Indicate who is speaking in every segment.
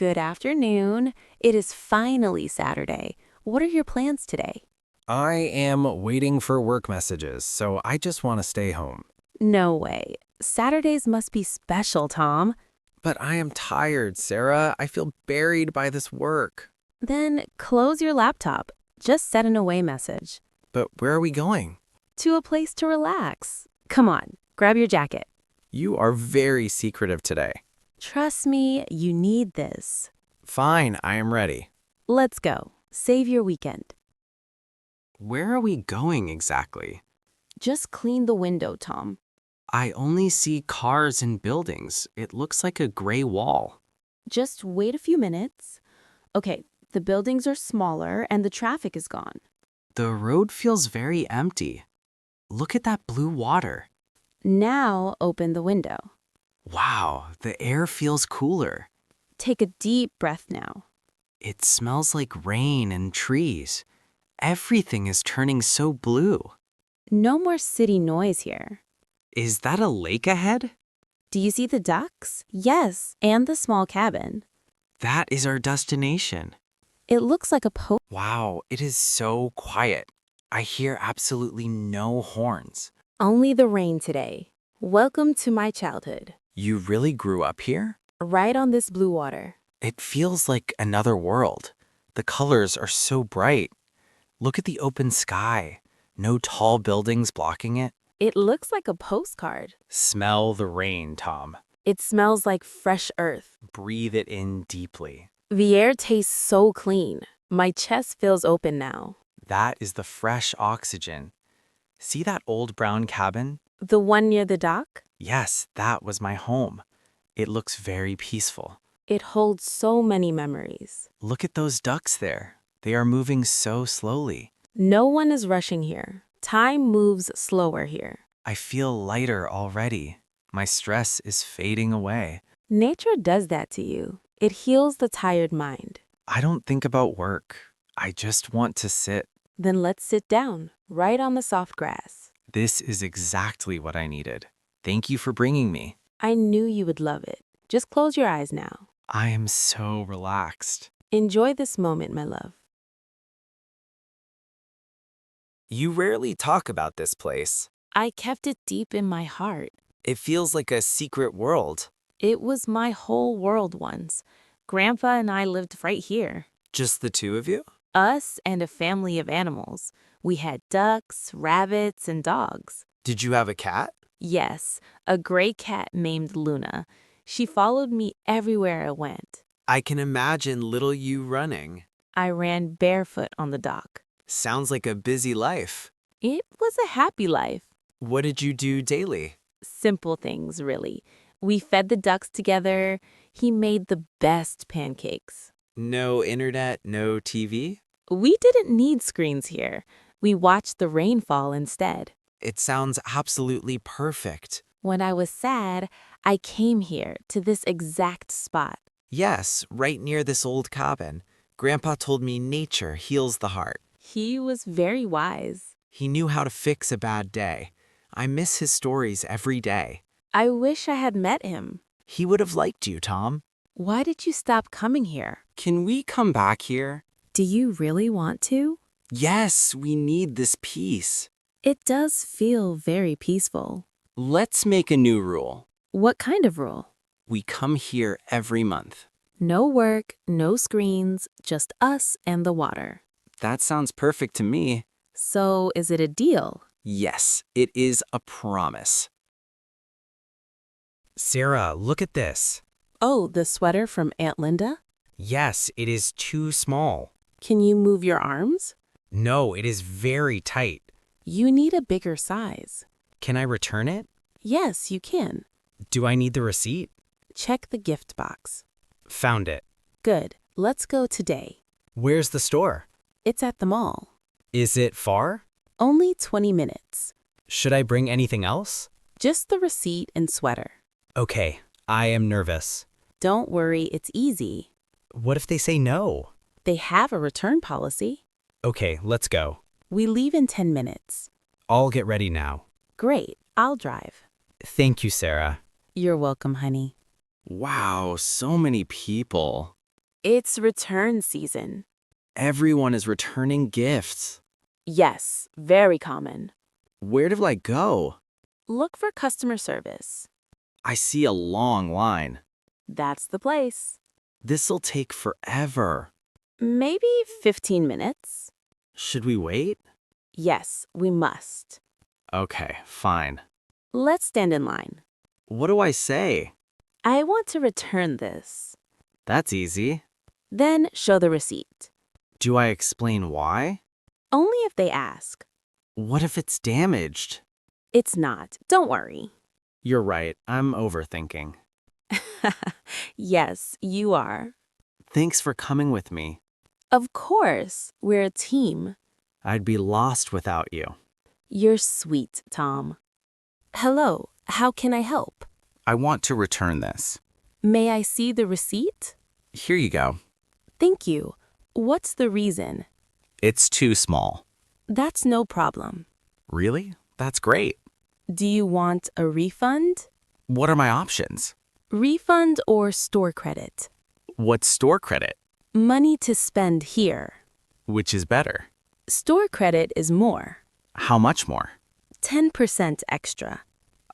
Speaker 1: Good afternoon. It is finally Saturday. What are your plans today?
Speaker 2: I am waiting for work messages, so I just want to stay home.
Speaker 1: No way. Saturdays must be special, Tom.
Speaker 2: But I am tired, Sarah. I feel buried by this work.
Speaker 1: Then close your laptop. Just set an away message.
Speaker 2: But where are we going?
Speaker 1: To a place to relax. Come on, grab your jacket.
Speaker 2: You are very secretive today.
Speaker 1: Trust me, you need this.
Speaker 2: Fine, I am ready.
Speaker 1: Let's go. Save your weekend.
Speaker 2: Where are we going exactly?
Speaker 1: Just clean the window, Tom.
Speaker 2: I only see cars and buildings. It looks like a gray wall.
Speaker 1: Just wait a few minutes. Okay, the buildings are smaller and the traffic is gone.
Speaker 2: The road feels very empty. Look at that blue water.
Speaker 1: Now open the window.
Speaker 2: Wow, the air feels cooler.
Speaker 1: Take a deep breath now.
Speaker 2: It smells like rain and trees. Everything is turning so blue.
Speaker 1: No more city noise here.
Speaker 2: Is that a lake ahead?
Speaker 1: Do you see the ducks? Yes, and the small cabin.
Speaker 2: That is our destination.
Speaker 1: It looks like a
Speaker 2: Wow, it is so quiet. I hear absolutely no horns.
Speaker 1: Only the rain today. Welcome to my childhood.
Speaker 2: You really grew up here?
Speaker 1: Right on this blue water.
Speaker 2: It feels like another world. The colors are so bright. Look at the open sky. No tall buildings blocking it.
Speaker 1: It looks like a postcard.
Speaker 2: Smell the rain, Tom.
Speaker 1: It smells like fresh earth.
Speaker 2: Breathe it in deeply.
Speaker 1: The air tastes so clean. My chest feels open now.
Speaker 2: That is the fresh oxygen. See that old brown cabin?
Speaker 1: The one near the dock?
Speaker 2: Yes, that was my home. It looks very peaceful.
Speaker 1: It holds so many memories.
Speaker 2: Look at those ducks there. They are moving so slowly.
Speaker 1: No one is rushing here. Time moves slower here.
Speaker 2: I feel lighter already. My stress is fading away.
Speaker 1: Nature does that to you. It heals the tired mind.
Speaker 2: I don't think about work. I just want to sit.
Speaker 1: Then let's sit down, right on the soft grass.
Speaker 2: This is exactly what I needed. Thank you for bringing me.
Speaker 1: I knew you would love it. Just close your eyes now.
Speaker 2: I am so relaxed.
Speaker 1: Enjoy this moment, my love.
Speaker 2: You rarely talk about this place.
Speaker 1: I kept it deep in my heart.
Speaker 2: It feels like a secret world.
Speaker 1: It was my whole world once. Grandpa and I lived right here.
Speaker 2: Just the two of you?
Speaker 1: Us and a family of animals. We had ducks, rabbits, and dogs.
Speaker 2: Did you have a cat?
Speaker 1: Yes, a gray cat named Luna. She followed me everywhere I went.
Speaker 2: I can imagine little you running.
Speaker 1: I ran barefoot on the dock.
Speaker 2: Sounds like a busy life.
Speaker 1: It was a happy life.
Speaker 2: What did you do daily?
Speaker 1: Simple things, really. We fed the ducks together. He made the best pancakes.
Speaker 2: No internet, no TV?
Speaker 1: We didn't need screens here. We watched the rainfall instead.
Speaker 2: It sounds absolutely perfect.
Speaker 1: When I was sad, I came here to this exact spot.
Speaker 2: Yes, right near this old cabin. Grandpa told me nature heals the heart.
Speaker 1: He was very wise.
Speaker 2: He knew how to fix a bad day. I miss his stories every day.
Speaker 1: I wish I had met him.
Speaker 2: He would have liked you, Tom.
Speaker 1: Why did you stop coming here?
Speaker 2: Can we come back here?
Speaker 1: Do you really want to?
Speaker 2: Yes, we need this peace.
Speaker 1: It does feel very peaceful.
Speaker 2: Let's make a new rule.
Speaker 1: What kind of rule?
Speaker 2: We come here every month.
Speaker 1: No work, no screens, just us and the water.
Speaker 2: That sounds perfect to me.
Speaker 1: So is it a deal?
Speaker 2: Yes, it is a promise. Sarah, look at this.
Speaker 1: Oh, the sweater from Aunt Linda?
Speaker 2: Yes, it is too small.
Speaker 1: Can you move your arms?
Speaker 2: No, it is very tight.
Speaker 1: You need a bigger size.
Speaker 2: Can I return it?
Speaker 1: Yes, you can.
Speaker 2: Do I need the receipt?
Speaker 1: Check the gift box.
Speaker 2: Found it.
Speaker 1: Good. Let's go today.
Speaker 2: Where's the store?
Speaker 1: It's at the mall.
Speaker 2: Is it far?
Speaker 1: Only 20 minutes.
Speaker 2: Should I bring anything else?
Speaker 1: Just the receipt and sweater.
Speaker 2: Okay, I am nervous.
Speaker 1: Don't worry, it's easy.
Speaker 2: What if they say no?
Speaker 1: They have a return policy.
Speaker 2: Okay, let's go.
Speaker 1: We leave in 10 minutes.
Speaker 2: I'll get ready now.
Speaker 1: Great, I'll drive.
Speaker 2: Thank you, Sarah.
Speaker 1: You're welcome, honey.
Speaker 2: Wow, so many people.
Speaker 1: It's return season.
Speaker 2: Everyone is returning gifts.
Speaker 1: Yes, very common.
Speaker 2: Where do I go?
Speaker 1: Look for customer service.
Speaker 2: I see a long line.
Speaker 1: That's the place.
Speaker 2: This'll take forever.
Speaker 1: Maybe 15 minutes.
Speaker 2: Should we wait?
Speaker 1: Yes, we must.
Speaker 2: Okay, fine.
Speaker 1: Let's stand in line.
Speaker 2: What do I say?
Speaker 1: I want to return this.
Speaker 2: That's easy.
Speaker 1: Then show the receipt.
Speaker 2: Do I explain why?
Speaker 1: Only if they ask.
Speaker 2: What if it's damaged?
Speaker 1: It's not. Don't worry.
Speaker 2: You're right, I'm overthinking.
Speaker 1: Yes, you are.
Speaker 2: Thanks for coming with me.
Speaker 1: Of course, we're a team.
Speaker 2: I'd be lost without you.
Speaker 1: You're sweet, Tom. Hello, how can I help?
Speaker 2: I want to return this.
Speaker 1: May I see the receipt?
Speaker 2: Here you go.
Speaker 1: Thank you. What's the reason?
Speaker 2: It's too small.
Speaker 1: That's no problem.
Speaker 2: Really? That's great.
Speaker 1: Do you want a refund?
Speaker 2: What are my options?
Speaker 1: Refund or store credit?
Speaker 2: What's store credit?
Speaker 1: Money to spend here.
Speaker 2: Which is better?
Speaker 1: Store credit is more.
Speaker 2: How much more?
Speaker 1: 10% extra.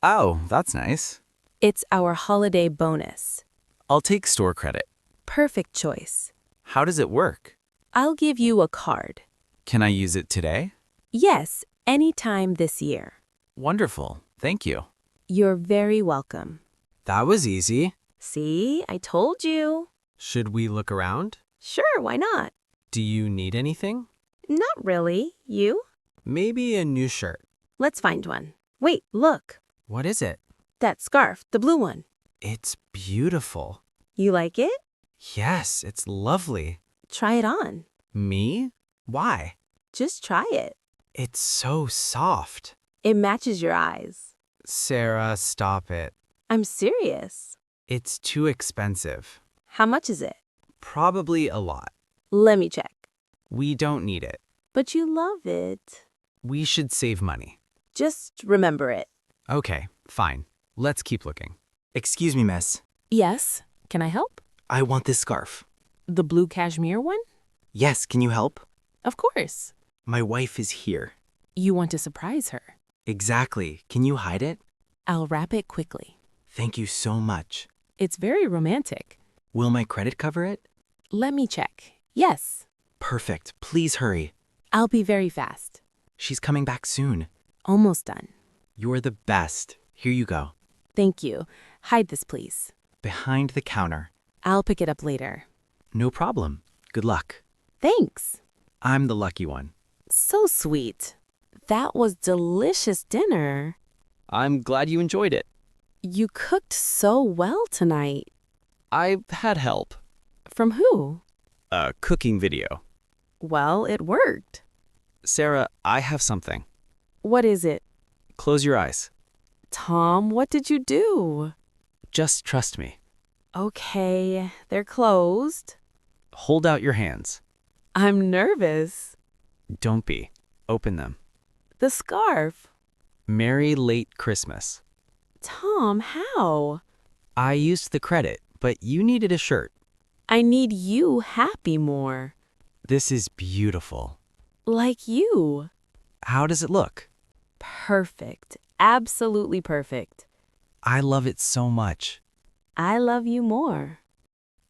Speaker 2: Oh, that's nice.
Speaker 1: It's our holiday bonus.
Speaker 2: I'll take store credit.
Speaker 1: Perfect choice.
Speaker 2: How does it work?
Speaker 1: I'll give you a card.
Speaker 2: Can I use it today?
Speaker 1: Yes, anytime this year.
Speaker 2: Wonderful. Thank you.
Speaker 1: You're very welcome.
Speaker 2: That was easy.
Speaker 1: See, I told you.
Speaker 2: Should we look around?
Speaker 1: Sure, why not?
Speaker 2: Do you need anything?
Speaker 1: Not really. You?
Speaker 2: Maybe a new shirt.
Speaker 1: Let's find one. Wait, look.
Speaker 2: What is it?
Speaker 1: That scarf, the blue one.
Speaker 2: It's beautiful.
Speaker 1: You like it?
Speaker 2: Yes, it's lovely.
Speaker 1: Try it on.
Speaker 2: Me? Why?
Speaker 1: Just try it.
Speaker 2: It's so soft.
Speaker 1: It matches your eyes.
Speaker 2: Sarah, stop it.
Speaker 1: I'm serious.
Speaker 2: It's too expensive.
Speaker 1: How much is it?
Speaker 2: Probably a lot.
Speaker 1: Let me check.
Speaker 2: We don't need it.
Speaker 1: But you love it.
Speaker 2: We should save money.
Speaker 1: Just remember it.
Speaker 2: Okay, fine. Let's keep looking. Excuse me, miss.
Speaker 1: Yes. Can I help?
Speaker 2: I want this scarf.
Speaker 1: The blue cashmere one?
Speaker 2: Yes, can you help?
Speaker 1: Of course.
Speaker 2: My wife is here.
Speaker 1: You want to surprise her.
Speaker 2: Exactly. Can you hide it?
Speaker 1: I'll wrap it quickly.
Speaker 2: Thank you so much.
Speaker 1: It's very romantic.
Speaker 2: Will my credit cover it?
Speaker 1: Let me check. Yes.
Speaker 2: Perfect. Please hurry.
Speaker 1: I'll be very fast.
Speaker 2: She's coming back soon.
Speaker 1: Almost done.
Speaker 2: You're the best. Here you go.
Speaker 1: Thank you. Hide this, please.
Speaker 2: Behind the counter.
Speaker 1: I'll pick it up later.
Speaker 2: No problem. Good luck.
Speaker 1: Thanks.
Speaker 2: I'm the lucky one.
Speaker 1: So sweet. That was delicious dinner.
Speaker 2: I'm glad you enjoyed it.
Speaker 1: You cooked so well tonight.
Speaker 2: I've had help.
Speaker 1: From who?
Speaker 2: A cooking video.
Speaker 1: Well, it worked.
Speaker 2: Sarah, I have something.
Speaker 1: What is it?
Speaker 2: Close your eyes.
Speaker 1: Tom, what did you do?
Speaker 2: Just trust me.
Speaker 1: Okay, they're closed.
Speaker 2: Hold out your hands.
Speaker 1: I'm nervous.
Speaker 2: Don't be. Open them.
Speaker 1: The scarf.
Speaker 2: Merry late Christmas.
Speaker 1: Tom, how?
Speaker 2: I used the credit, but you needed a shirt.
Speaker 1: I need you happy more.
Speaker 2: This is beautiful.
Speaker 1: Like you.
Speaker 2: How does it look?
Speaker 1: Perfect. Absolutely perfect.
Speaker 2: I love it so much.
Speaker 1: I love you more.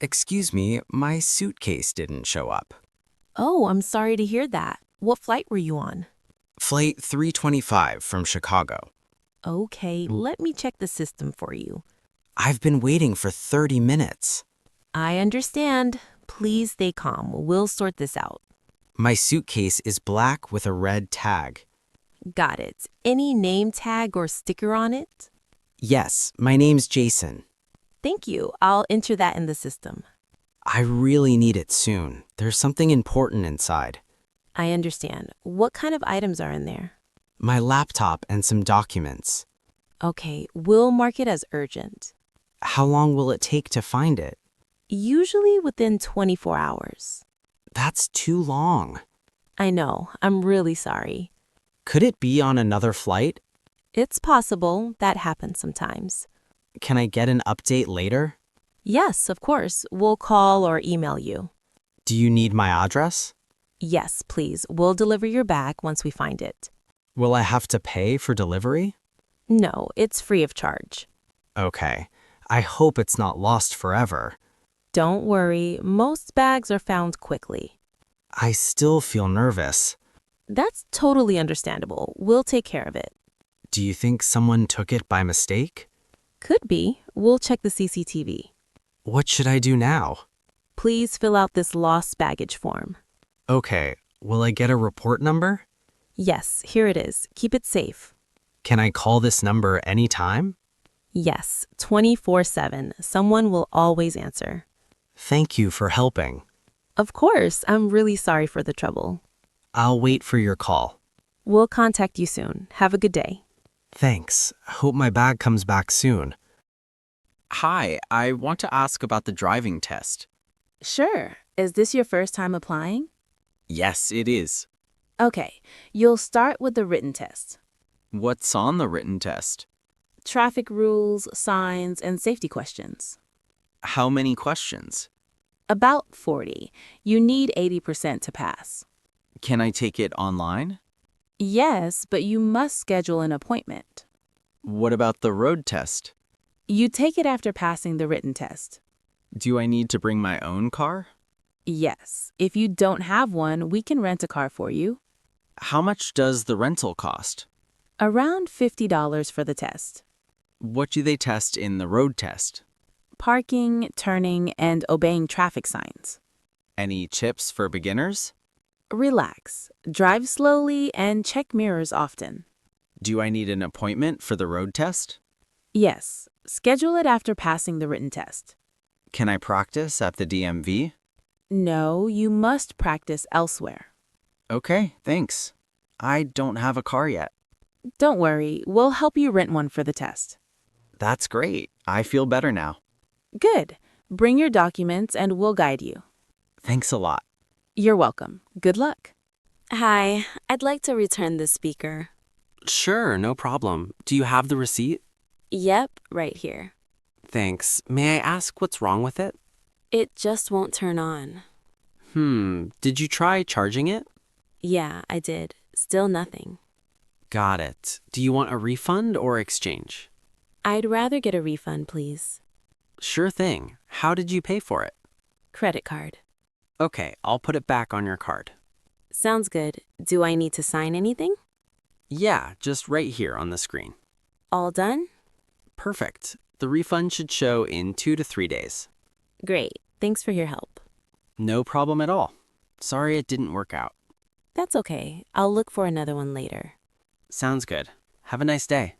Speaker 2: Excuse me, my suitcase didn't show up.
Speaker 1: Oh, I'm sorry to hear that. What flight were you on?
Speaker 2: Flight 325 from Chicago.
Speaker 1: Okay, let me check the system for you.
Speaker 2: I've been waiting for 30 minutes.
Speaker 1: I understand. Please stay calm. We'll sort this out.
Speaker 2: My suitcase is black with a red tag.
Speaker 1: Got it. Any name tag or sticker on it?
Speaker 2: Yes, my name's Jason.
Speaker 1: Thank you. I'll enter that in the system.
Speaker 2: I really need it soon. There's something important inside.
Speaker 1: I understand. What kind of items are in there?
Speaker 2: My laptop and some documents.
Speaker 1: Okay, we'll mark it as urgent.
Speaker 2: How long will it take to find it?
Speaker 1: Usually within 24 hours.
Speaker 2: That's too long.
Speaker 1: I know. I'm really sorry.
Speaker 2: Could it be on another flight?
Speaker 1: It's possible. That happens sometimes.
Speaker 2: Can I get an update later?
Speaker 1: Yes, of course. We'll call or email you.
Speaker 2: Do you need my address?
Speaker 1: Yes, please. We'll deliver your bag once we find it.
Speaker 2: Will I have to pay for delivery?
Speaker 1: No, it's free of charge.
Speaker 2: Okay. I hope it's not lost forever.
Speaker 1: Don't worry, most bags are found quickly.
Speaker 2: I still feel nervous.
Speaker 1: That's totally understandable. We'll take care of it.
Speaker 2: Do you think someone took it by mistake?
Speaker 1: Could be. We'll check the CCTV.
Speaker 2: What should I do now?
Speaker 1: Please fill out this lost baggage form.
Speaker 2: Okay. Will I get a report number?
Speaker 1: Yes, here it is. Keep it safe.
Speaker 2: Can I call this number anytime?
Speaker 1: Yes, 24/7. Someone will always answer.
Speaker 2: Thank you for helping.
Speaker 1: Of course, I'm really sorry for the trouble.
Speaker 2: I'll wait for your call.
Speaker 1: We'll contact you soon. Have a good day.
Speaker 2: Thanks. Hope my bag comes back soon.
Speaker 3: Hi, I want to ask about the driving test.
Speaker 4: Sure. Is this your first time applying?
Speaker 3: Yes, it is.
Speaker 4: Okay, you'll start with the written test.
Speaker 3: What's on the written test?
Speaker 4: Traffic rules, signs, and safety questions.
Speaker 3: How many questions?
Speaker 4: About 40. You need 80% to pass.
Speaker 3: Can I take it online?
Speaker 4: Yes, but you must schedule an appointment.
Speaker 3: What about the road test?
Speaker 4: You take it after passing the written test.
Speaker 3: Do I need to bring my own car?
Speaker 4: Yes. If you don't have one, we can rent a car for you.
Speaker 3: How much does the rental cost?
Speaker 4: Around $50 for the test.
Speaker 3: What do they test in the road test?
Speaker 4: Parking, turning, and obeying traffic signs.
Speaker 3: Any tips for beginners?
Speaker 4: Relax. Drive slowly and check mirrors often.
Speaker 3: Do I need an appointment for the road test?
Speaker 4: Yes. Schedule it after passing the written test.
Speaker 3: Can I practice at the DMV?
Speaker 4: No, you must practice elsewhere.
Speaker 3: Okay, thanks. I don't have a car yet.
Speaker 4: Don't worry, we'll help you rent one for the test.
Speaker 3: That's great. I feel better now.
Speaker 4: Good. Bring your documents and we'll guide you.
Speaker 3: Thanks a lot.
Speaker 4: You're welcome. Good luck.
Speaker 1: Hi, I'd like to return this speaker.
Speaker 5: Sure, no problem. Do you have the receipt?
Speaker 1: Yep, right here.
Speaker 5: Thanks. May I ask what's wrong with it?
Speaker 1: It just won't turn on.
Speaker 5: Did you try charging it?
Speaker 1: Yeah, I did. Still nothing.
Speaker 5: Got it. Do you want a refund or exchange?
Speaker 1: I'd rather get a refund, please.
Speaker 5: Sure thing. How did you pay for it?
Speaker 1: Credit card.
Speaker 5: Okay, I'll put it back on your card.
Speaker 1: Sounds good. Do I need to sign anything?
Speaker 5: Yeah, just right here on the screen.
Speaker 1: All done?
Speaker 5: Perfect. The refund should show in 2 to 3 days.
Speaker 1: Great. Thanks for your help.
Speaker 5: No problem at all. Sorry it didn't work out.
Speaker 1: That's okay. I'll look for another one later.
Speaker 5: Sounds good. Have a nice day.